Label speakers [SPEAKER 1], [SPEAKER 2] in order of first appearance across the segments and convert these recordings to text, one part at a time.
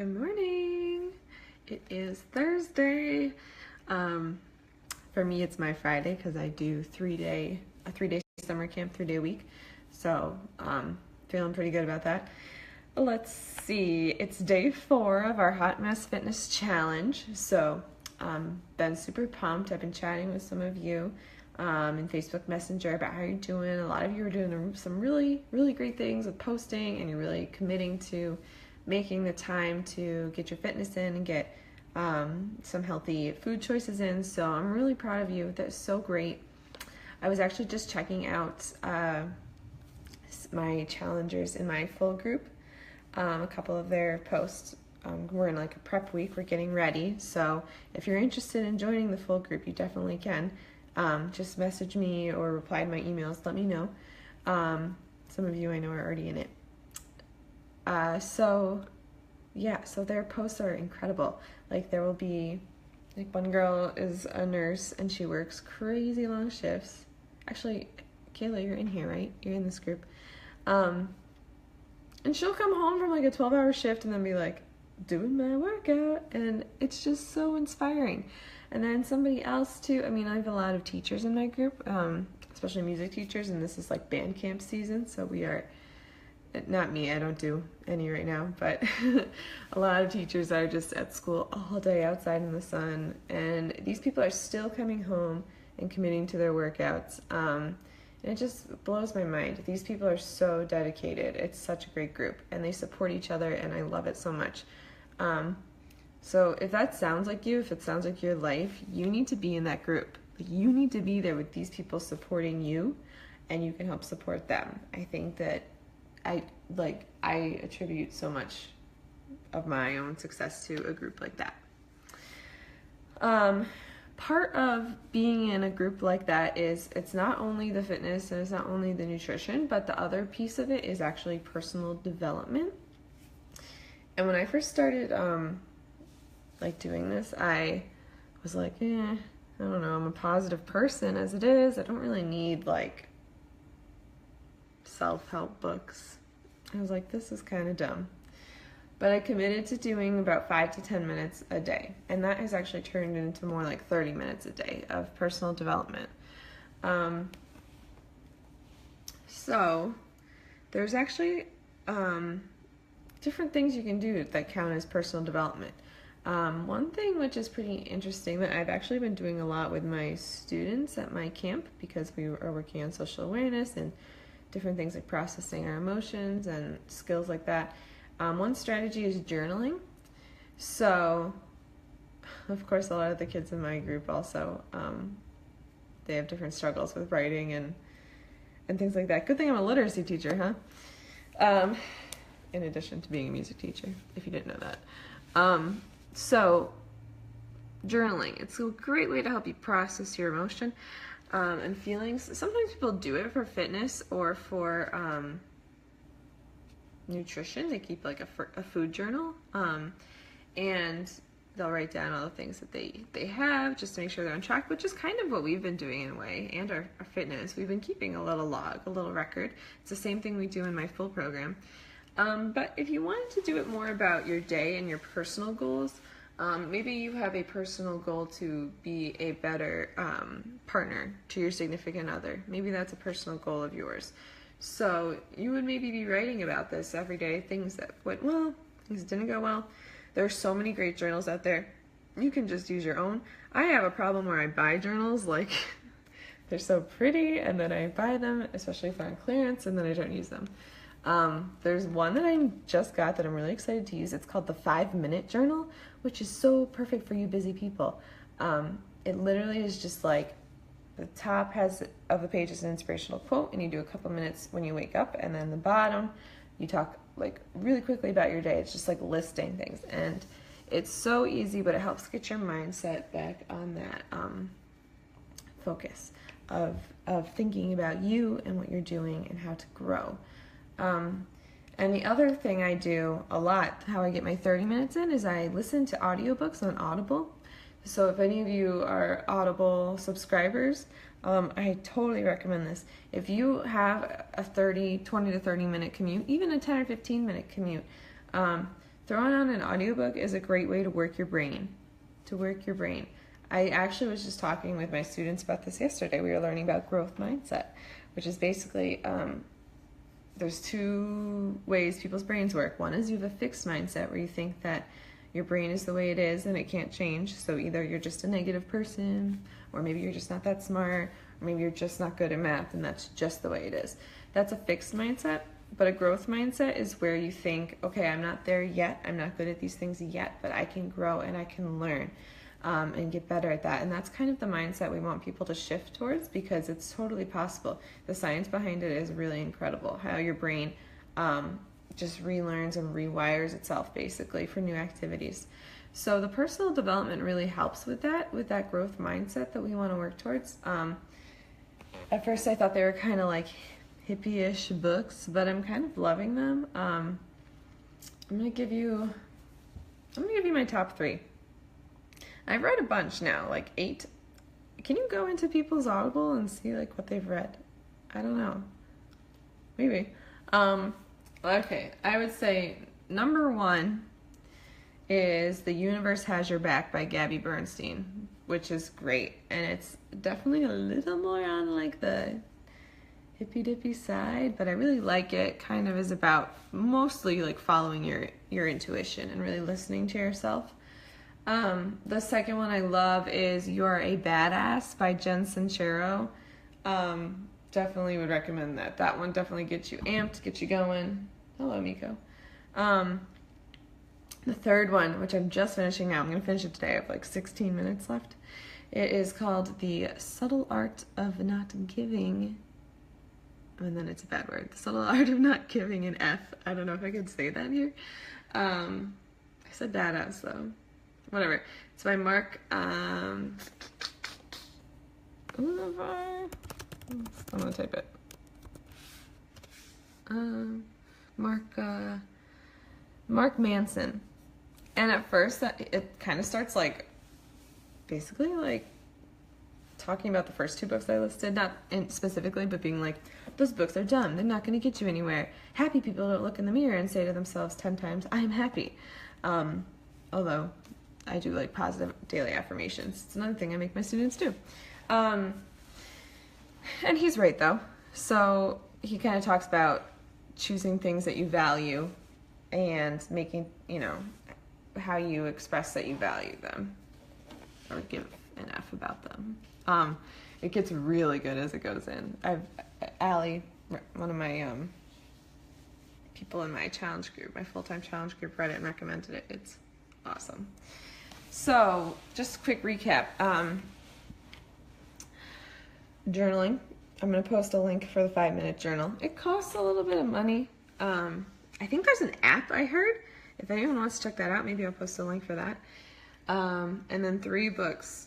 [SPEAKER 1] Good morning. It is Thursday. For me, it's my Friday because I do a three-day summer camp, 3-day week. So feeling pretty good about that. Let's see. It's day 4 of our Hot Mess Fitness Challenge. So been super pumped. I've been chatting with some of you in Facebook Messenger about how you're doing. A lot of you are doing some really, really great things with posting, and you're really committing to making the time to get your fitness in and get some healthy food choices in. So I'm really proud of you. That's so great. I was actually just checking out my challengers in my full group, a couple of their posts. We're in like a prep week. We're getting ready. So if you're interested in joining the full group, you definitely can. Just message me or reply to my emails. Let me know. Some of you I know are already in it. So their posts are incredible. Like there will be, like one girl is a nurse and she works crazy long shifts. Actually, Kayla, you're in here, right? You're in this group. And she'll come home from like a 12-hour shift and then be like, doing my workout, and it's just so inspiring. And then somebody else too, I mean, I have a lot of teachers in my group, especially music teachers, and this is like band camp season, so we are, not me, I don't do any right now, but a lot of teachers are just at school all day outside in the sun, and these people are still coming home and committing to their workouts. And it just blows my mind. These people are so dedicated. It's such a great group, and they support each other, and I love it so much. So if that sounds like you, if it sounds like your life, you need to be in that group. Like, you need to be there with these people supporting you, and you can help support them. I think that I attribute so much of my own success to a group like that. Part of being in a group like that is it's not only the fitness and it's not only the nutrition, but the other piece of it is actually personal development. And when I first started doing this, I was like, I don't know, I'm a positive person as it is. I don't really need like self-help books. I was like, this is kind of dumb. But I committed to doing about 5 to 10 minutes a day. And that has actually turned into more like 30 minutes a day of personal development. So there's actually different things you can do that count as personal development. One thing which is pretty interesting that I've actually been doing a lot with my students at my camp, because we are working on social awareness and different things like processing our emotions and skills like that. One strategy is journaling. So, of course, a lot of the kids in my group also, they have different struggles with writing and things like that. Good thing I'm a literacy teacher, huh? In addition to being a music teacher, if you didn't know that. So, journaling. It's a great way to help you process your emotion and feelings. Sometimes people do it for fitness or for nutrition. They keep like a food journal, and they'll write down all the things that they have just to make sure they're on track, which is kind of what we've been doing in a way, and our fitness. We've been keeping a little log, a little record. It's the same thing we do in my full program. But if you wanted to do it more about your day and your personal goals, maybe you have a personal goal to be a better partner to your significant other. Maybe that's a personal goal of yours. So you would maybe be writing about this every day, things that went well, things that didn't go well. There are so many great journals out there. You can just use your own. I have a problem where I buy journals, like they're so pretty, and then I buy them, especially if they're on clearance, and then I don't use them. There's one that I just got that I'm really excited to use. It's called the 5-minute journal, which is so perfect for you busy people. It literally is just like, the top of the page is an inspirational quote, and you do a couple minutes when you wake up, and then the bottom, you talk like really quickly about your day. It's just like listing things, and it's so easy, but it helps get your mindset back on that focus of thinking about you and what you're doing and how to grow. And the other thing I do a lot, how I get my 30 minutes in, is I listen to audiobooks on Audible. So if any of you are Audible subscribers, I totally recommend this. If you have a 20 to 30 minute commute, even a 10 or 15 minute commute, throwing on an audiobook is a great way to work your brain. I actually was just talking with my students about this yesterday. We were learning about growth mindset, which is basically, there's two ways people's brains work. One is you have a fixed mindset where you think that your brain is the way it is and it can't change. So either you're just a negative person, or maybe you're just not that smart, or maybe you're just not good at math and that's just the way it is. That's a fixed mindset. But a growth mindset is where you think, okay, I'm not there yet, I'm not good at these things yet, but I can grow and I can learn and get better at that. And that's kind of the mindset we want people to shift towards, because it's totally possible. The science behind it is really incredible, how your brain just relearns and rewires itself basically for new activities. So the personal development really helps with that growth mindset that we want to work towards. At first I thought they were kind of like hippie-ish books, but I'm kind of loving them. I'm gonna give you my top 3. I've read a bunch now, like 8. Can you go into people's Audible and see like what they've read? I don't know. Maybe. Okay, I would say number 1 is The Universe Has Your Back by Gabby Bernstein, which is great. And it's definitely a little more on like the hippy-dippy side, but I really like it. Kind of is about mostly like following your intuition and really listening to yourself. The second one I love is You're a Badass by Jen Sincero. Definitely would recommend that. That one definitely gets you amped, gets you going. Hello, Miko. The third one, which I'm just finishing now, I'm going to finish it today. I have like 16 minutes left. It is called The Subtle Art of Not Giving, and then it's a bad word. The Subtle Art of Not Giving an F. I don't know if I could say that here. I said badass though. Whatever. It's by Mark. I'm gonna type it. Mark Manson. And at first, it kind of starts like, basically like talking about the first 2 books I listed, not specifically, but being like, those books are dumb. They're not going to get you anywhere. Happy people don't look in the mirror and say to themselves 10 times, I am happy. Although I do like positive daily affirmations. It's another thing I make my students do. And he's right though. So he kind of talks about choosing things that you value and making, how you express that you value them or give an F about them. It gets really good as it goes in. Allie, one of my people in my challenge group, my full-time challenge group, read it and recommended it. It's awesome. So, just a quick recap. Journaling. I'm going to post a link for the 5-minute journal. It costs a little bit of money. I think there's an app I heard. If anyone wants to check that out, maybe I'll post a link for that. And then 3 books.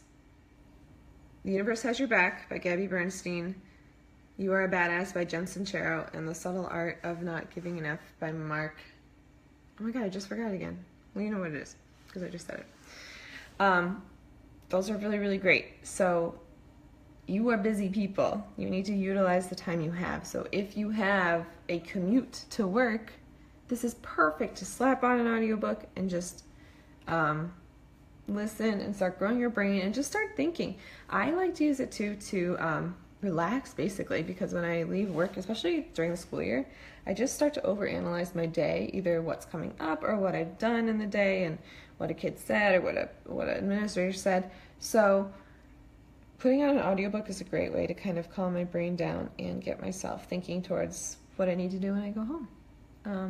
[SPEAKER 1] The Universe Has Your Back by Gabby Bernstein, You Are a Badass by Jen Sincero, and The Subtle Art of Not Giving an F by Mark. Oh my god, I just forgot again. Well, you know what it is, because I just said it. Those are really, really great. So, you are busy people. You need to utilize the time you have. So if you have a commute to work, this is perfect to slap on an audiobook and just listen and start growing your brain and just start thinking. I like to use it too to relax basically, because when I leave work, especially during the school year, I just start to overanalyze my day, either what's coming up or what I've done in the day and what a kid said or what an administrator said. So putting on an audiobook is a great way to kind of calm my brain down and get myself thinking towards what I need to do when I go home,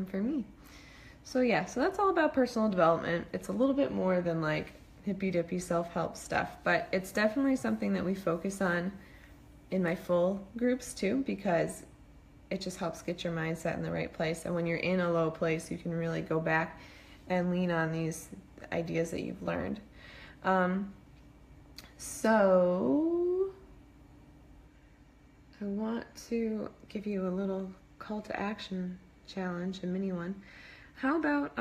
[SPEAKER 1] for me. So yeah, so that's all about personal development. It's a little bit more than like hippy-dippy self-help stuff, but it's definitely something that we focus on in my full groups too, because it just helps get your mindset in the right place. And when you're in a low place, you can really go back and lean on these ideas that you've learned. So I want to give you a little call to action challenge, a mini one. How about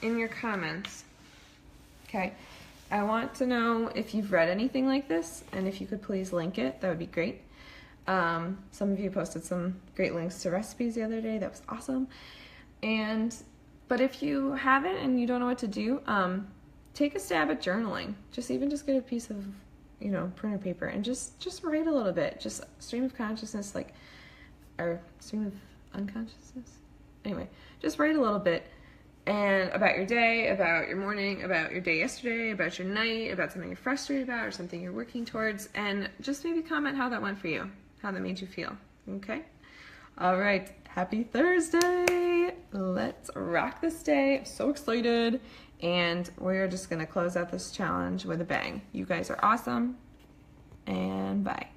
[SPEAKER 1] in your comments, okay, I want to know if you've read anything like this, and if you could please link it, that would be great. Some of you posted some great links to recipes the other day. That was awesome. And But if you haven't and you don't know what to do, take a stab at journaling. Just get a piece of, printer paper and just write a little bit. Just stream of consciousness, or stream of unconsciousness. Anyway, just write a little bit, and about your day, about your morning, about your day yesterday, about your night, about something you're frustrated about or something you're working towards, and just maybe comment how that went for you, how that made you feel. Okay? All right. Happy Thursday. Let's rock this day. I'm so excited. And we're just going to close out this challenge with a bang. You guys are awesome. And bye.